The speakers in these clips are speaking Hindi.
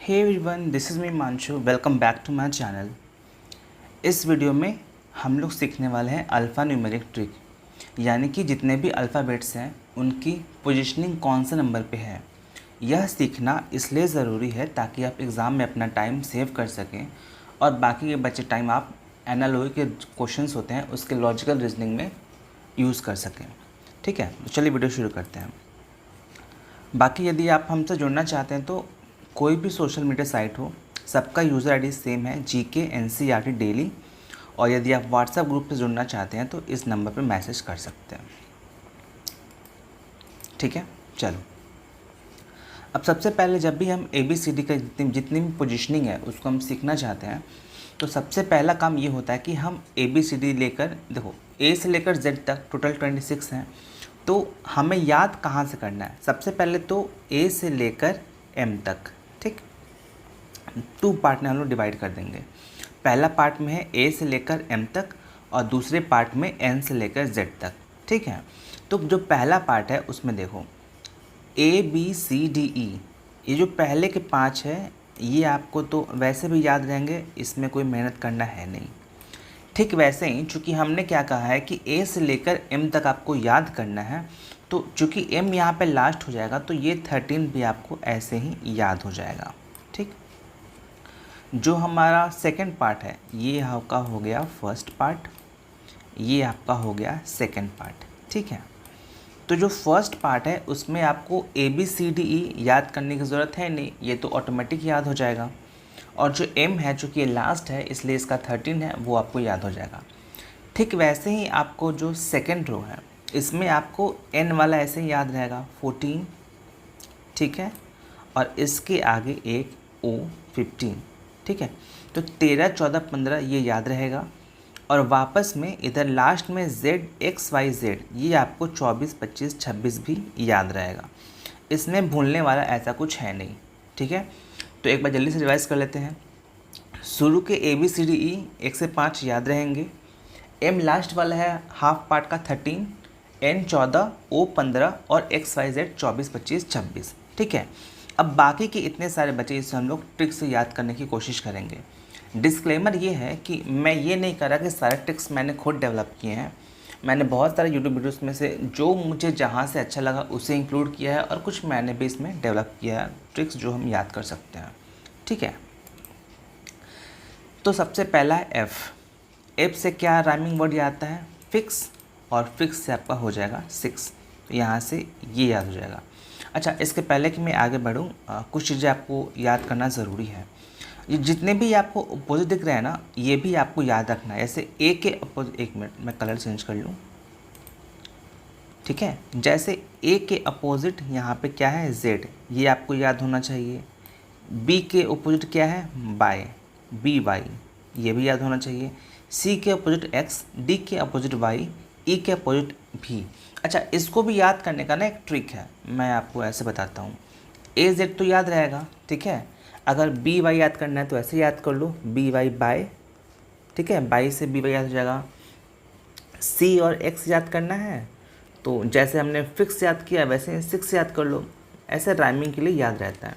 Hey everyone, this is me Manshu. Welcome back to my channel. इस वीडियो में हम लोग सीखने वाले हैं अल्फ़ा न्यूमेरिक ट्रिक, यानी कि जितने भी अल्फ़ाबेट्स हैं उनकी पोजीशनिंग कौन से नंबर पे है। यह सीखना इसलिए ज़रूरी है ताकि आप एग्ज़ाम में अपना टाइम सेव कर सकें और बाकी के बचे टाइम आप एनालॉजी के क्वेश्चंस होते हैं उसके लॉजिकल रीजनिंग में यूज़ कर सकें। ठीक है, तो चलिए वीडियो शुरू करते हैं। बाकी यदि आप हमसे जुड़ना चाहते हैं तो कोई भी सोशल मीडिया साइट हो, सबका यूज़र आईडी सेम है GK NCERT डेली। और यदि आप व्हाट्सएप ग्रुप से जुड़ना चाहते हैं तो इस नंबर पर मैसेज कर सकते हैं। ठीक है, चलो अब सबसे पहले जब भी हम ABCD का जितनी भी पोजीशनिंग है उसको हम सीखना चाहते हैं तो सबसे पहला काम ये होता है कि हम ABCD लेकर, देखो A से लेकर Z तक टोटल 26 हैं, तो हमें याद कहाँ से करना है। सबसे पहले तो A से लेकर M तक, ठीक, 2 पार्ट में हम लोग डिवाइड कर देंगे। पहला पार्ट में है A से लेकर M तक और दूसरे पार्ट में N से लेकर Z तक। ठीक है, तो जो पहला पार्ट है उसमें देखो ABCDE, ये जो पहले के 5 है ये आपको तो वैसे भी याद रहेंगे, इसमें कोई मेहनत करना है नहीं। ठीक वैसे ही चूँकि हमने क्या कहा है कि A से लेकर M तक आपको याद करना है, तो चूँकि M यहाँ पे लास्ट हो जाएगा तो ये 13 भी आपको ऐसे ही याद हो जाएगा। ठीक, जो हमारा सेकंड पार्ट है ये आपका हो गया फर्स्ट पार्ट, ये आपका हो गया सेकंड पार्ट। ठीक है, तो जो फर्स्ट पार्ट है उसमें आपको ABCDE याद करने की ज़रूरत है नहीं, ये तो ऑटोमेटिक याद हो जाएगा। और जो M है चूँकि ये लास्ट है इसलिए इसका 13 है वो आपको याद हो जाएगा। ठीक वैसे ही आपको जो सेकंड रो है इसमें आपको N वाला ऐसे ही याद रहेगा 14। ठीक है, और इसके आगे एक O 15। ठीक है, तो 13, 14, 15 ये याद रहेगा। और वापस में इधर लास्ट में Z X Y Z ये आपको 24, 25, 26 भी याद रहेगा। इसमें भूलने वाला ऐसा कुछ है नहीं। ठीक है, तो एक बार जल्दी से रिवाइज कर लेते हैं। शुरू के ABCDE 1 से 5 याद रहेंगे। M लास्ट वाला है हाफ पार्ट का 13, N 14, O 15 और XYZ 24, 25, 26। ठीक है, अब बाकी के इतने सारे बचे इसे हम लोग ट्रिक से याद करने की कोशिश करेंगे। डिस्क्लेमर ये है कि मैं ये नहीं कर रहा कि सारे ट्रिक्स मैंने खुद डेवलप किए हैं। मैंने बहुत सारे यूट्यूब वीडियोस में से जो मुझे जहाँ से अच्छा लगा उसे इंक्लूड किया है और कुछ मैंने भी इसमें डेवलप किया है ट्रिक्स जो हम याद कर सकते हैं। ठीक है, तो सबसे पहला है F से क्या राइमिंग वर्ड आता है? फिक्स, और फिक्स से आपका हो जाएगा 6। तो यहाँ से ये याद हो जाएगा। अच्छा, इसके पहले कि मैं आगे बढ़ूँ कुछ चीज़ें आपको याद करना ज़रूरी है। ये जितने भी आपको अपोजिट दिख रहे हैं ना ये भी आपको याद रखना है। जैसे A के अपोजिट, एक मिनट मैं कलर चेंज कर लूँ। ठीक है, जैसे A के अपोजिट यहाँ पे क्या है Z, ये आपको याद होना चाहिए। B के अपोजिट क्या है बाय, BY, ये भी याद होना चाहिए। C के अपोजिट X, D के अपोजिट Y, E के अपोजिट V। अच्छा, इसको भी याद करने का ना एक ट्रिक है, मैं आपको ऐसे बताता हूँ। AZ तो याद रहेगा, ठीक है। अगर BY याद करना है तो ऐसे याद कर लो, BY बाय, ठीक है, बाई से BY याद हो जाएगा। C और X याद करना है तो जैसे हमने फिक्स याद किया वैसे 6 याद कर लो, ऐसे राइमिंग के लिए याद रहता है।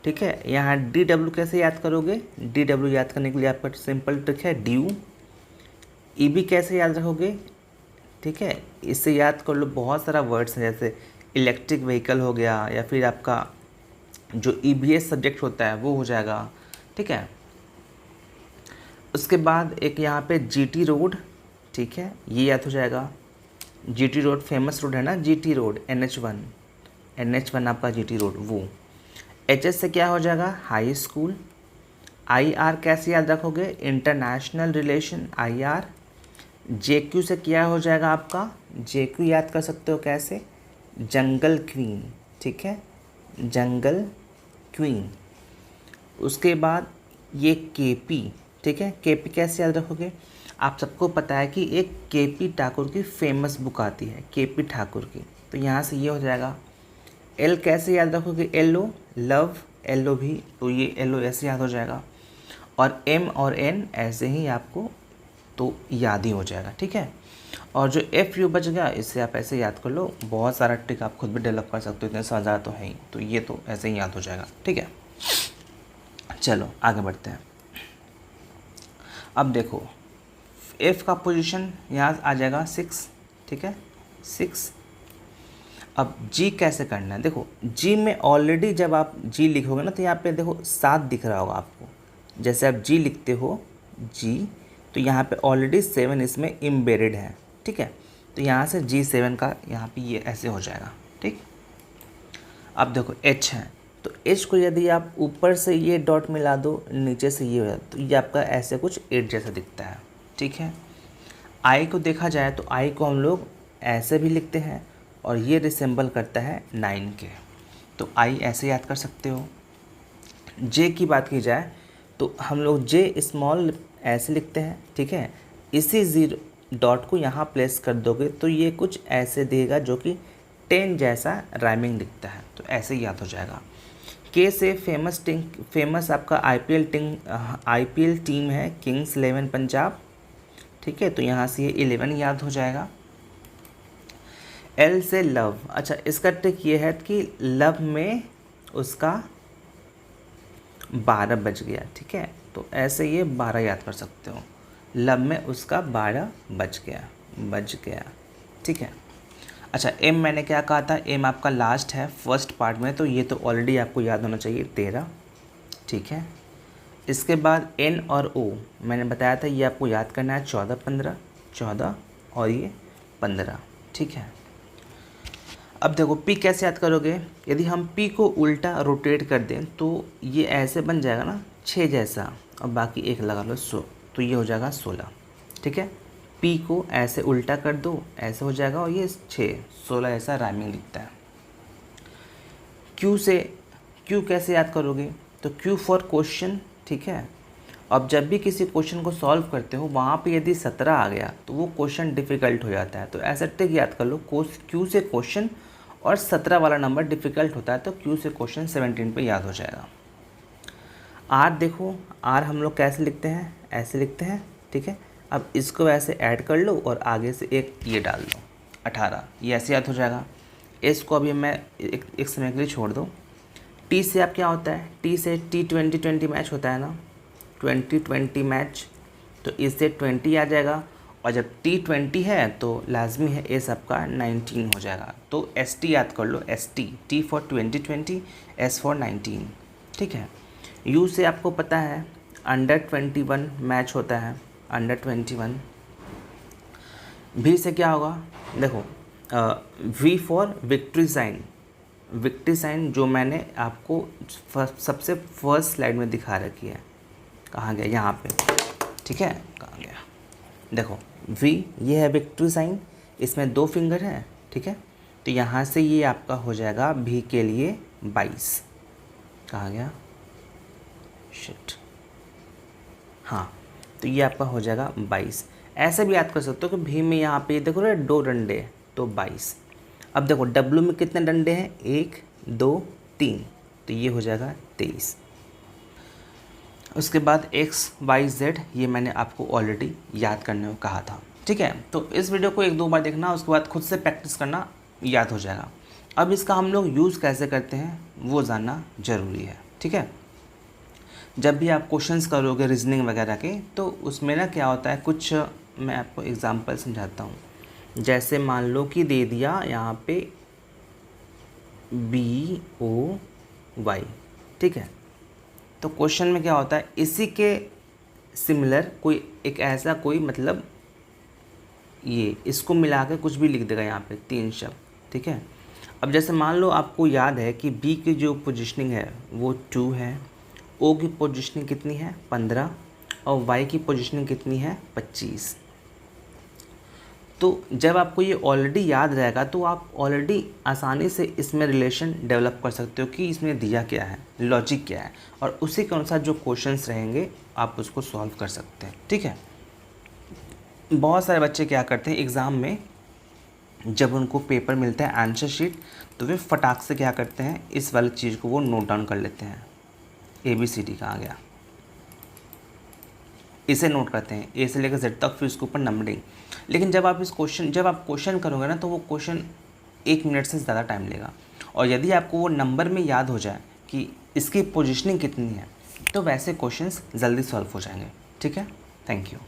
ठीक है, यहाँ DW कैसे याद करोगे? DW याद करने के लिए आपका सिंपल ट्रिक है ड्यू। EB कैसे याद रखोगे? ठीक है, इससे याद कर लो, बहुत सारा वर्ड्स है जैसे इलेक्ट्रिक व्हीकल हो गया या फिर आपका जो EVS सब्जेक्ट होता है वो हो जाएगा। ठीक है, उसके बाद एक यहाँ पे GT रोड, ठीक है, ये याद हो जाएगा। GT रोड फेमस रोड है ना, GT रोड, NH1 आपका GT रोड वो। HS से क्या हो जाएगा हाई स्कूल। IR कैसे याद रखोगे? International relation, IR। JQ से क्या हो जाएगा आपका? JQ याद कर सकते हो कैसे? जंगल क्वीन, ठीक है, जंगल क्वीन। उसके बाद ये KP, ठीक है, KP कैसे याद रखोगे? आप सबको पता है कि एक KP ठाकुर की फेमस बुक आती है, KP ठाकुर की, तो यहाँ से ये हो जाएगा। L कैसे याद रखोगे? LO, लव, LO भी, तो ये LO ऐसे याद हो जाएगा। और M और N ऐसे ही आपको तो याद ही हो जाएगा। ठीक है, और जो FU बच गया इससे आप ऐसे याद कर लो। बहुत सारा ट्रिक आप खुद भी डेवलप कर सकते हो, इतने ज़्यादा तो है ही, तो ये तो ऐसे ही याद हो जाएगा। ठीक है, चलो आगे बढ़ते हैं। अब देखो F का पोजीशन यहाँ आ जाएगा 6, ठीक है 6। अब G कैसे करना है, देखो G में ऑलरेडी जब आप G लिखोगे ना तो यहाँ पे देखो 7 दिख रहा होगा आपको। जैसे आप G लिखते हो G, तो यहाँ पे ऑलरेडी 7 इसमें एम्बेडेड है, ठीक है। तो यहाँ से G7 का यहाँ पे ये ऐसे हो जाएगा, ठीक। अब देखो H है, तो H को यदि आप ऊपर से ये डॉट मिला दो, नीचे से ये हो जाए, तो ये आपका ऐसे कुछ 8 जैसा दिखता है, ठीक है। I को देखा जाए तो I को हम लोग ऐसे भी लिखते हैं और ये रिसेंबल करता है 9 के, तो I ऐसे याद कर सकते हो। J की बात की जाए तो हम लोग J स्मॉल ऐसे लिखते हैं, ठीक है। इसी 0 डॉट को यहाँ प्लेस कर दोगे तो ये कुछ ऐसे देगा जो कि 10 जैसा राइमिंग दिखता है, तो ऐसे याद हो जाएगा। K से फेमस आपका IPL टीम है किंग्स 11 पंजाब, ठीक है, तो यहाँ से ये 11 याद हो जाएगा। L से लव, अच्छा इसका ट्रिक ये है कि लव में उसका 12 बज गया, ठीक है, तो ऐसे ये 12 याद कर सकते हो। लव में उसका 12 बज गया, ठीक है। अच्छा M मैंने क्या कहा था, M आपका लास्ट है फर्स्ट पार्ट में, तो ये तो ऑलरेडी आपको याद होना चाहिए 13, ठीक है। इसके बाद N और O मैंने बताया था ये आपको याद करना है 14 15, 14 और ये 15, ठीक है। अब देखो P कैसे याद करोगे, यदि हम P को उल्टा रोटेट कर दें तो ये ऐसे बन जाएगा ना 6 जैसा, और बाकी 1 लगा लो 100, तो ये हो जाएगा 16, ठीक है। P को ऐसे उल्टा कर दो, ऐसे हो जाएगा, और ये 16 ऐसा राइमिंग दिखता है। Q कैसे याद करोगे, तो Q फॉर क्वेश्चन, ठीक है। अब जब भी किसी क्वेश्चन को सॉल्व करते हो वहाँ पे यदि 17 आ गया तो वो क्वेश्चन डिफ़िकल्ट हो जाता है, तो ऐसा ट्रिक याद कर लो, Q से क्वेश्चन और 17 वाला नंबर डिफ़िकल्ट होता है, तो Q से क्वेश्चन 17 पे याद हो जाएगा। R देखो, R हम लोग कैसे लिखते हैं, ऐसे लिखते हैं, ठीक है। अब इसको ऐसे ऐड कर लो और आगे से एक ये डाल दो 18, ये ऐसे याद हो जाएगा। S को अभी मैं एक समय के लिए छोड़ दो। T से आप क्या होता है, T से T20 मैच होता है ना, 20 मैच, तो इससे 20 आ जाएगा, और जब T20 है तो लाजमी है S आपका 19 हो जाएगा, तो ST याद कर लो, ST, T for 20, S for 19, ठीक है। U से आपको पता है अंडर 21 मैच होता है, अंडर 21। V से क्या होगा, देखो V फॉर विक्ट्री साइन, जो मैंने आपको सबसे फर्स्ट स्लाइड में दिखा रखी है, कहाँ गया, यहाँ पे, ठीक है, कहाँ गया, देखो V ये है विक्ट्री साइन, इसमें 2 फिंगर है, ठीक है, तो यहाँ से ये आपका हो जाएगा V के लिए 22, कहाँ गया, शिट, हाँ, तो ये आपका हो जाएगा 22। ऐसे भी याद कर सकते हो कि V में यहाँ पे देखो ना 2 डंडे, तो 22। अब देखो W में कितने डंडे हैं, 1 2 3, तो ये हो जाएगा 23। उसके बाद X Y Z ये मैंने आपको ऑलरेडी याद करने को कहा था, ठीक है। तो इस वीडियो को 1-2 बार देखना, उसके बाद खुद से प्रैक्टिस करना, याद हो जाएगा। अब इसका हम लोग यूज़ कैसे करते हैं वो जानना ज़रूरी है, ठीक है। जब भी आप क्वेश्चंस करोगे रीजनिंग वगैरह के, तो उसमें ना क्या होता है, कुछ मैं आपको एग्जांपल समझाता हूँ। जैसे मान लो कि दे दिया यहाँ पे BOY, ठीक है, तो क्वेश्चन में क्या होता है, इसी के सिमिलर कोई एक ऐसा कोई मतलब ये इसको मिला के कुछ भी लिख देगा यहाँ पे 3 शब्द, ठीक है। अब जैसे मान लो आपको याद है कि B की जो पोजीशनिंग है वो 2 है, O की पोजीशनिंग कितनी है 15, और Y की पोजीशनिंग कितनी है 25। तो जब आपको ये ऑलरेडी याद रहेगा तो आप ऑलरेडी आसानी से इसमें रिलेशन डेवलप कर सकते हो कि इसमें दिया क्या है, लॉजिक क्या है, और उसी के अनुसार जो क्वेश्चंस रहेंगे आप उसको सॉल्व कर सकते हैं, ठीक है। बहुत सारे बच्चे क्या करते हैं एग्ज़ाम में, जब उनको पेपर मिलता है आंसर शीट, तो वे फटाक से क्या करते हैं, इस वाली चीज़ को वो नोट डाउन कर लेते हैं, ABCD कहाँ गया, इसे नोट करते हैं A से लेकर Z तक, फिर उसके ऊपर नंबरिंग। लेकिन जब आप क्वेश्चन करोगे ना, तो वो क्वेश्चन 1 मिनट से ज़्यादा टाइम लेगा, और यदि आपको वो नंबर में याद हो जाए कि इसकी पोजीशनिंग कितनी है, तो वैसे क्वेश्चंस जल्दी सॉल्व हो जाएंगे। ठीक है, थैंक यू।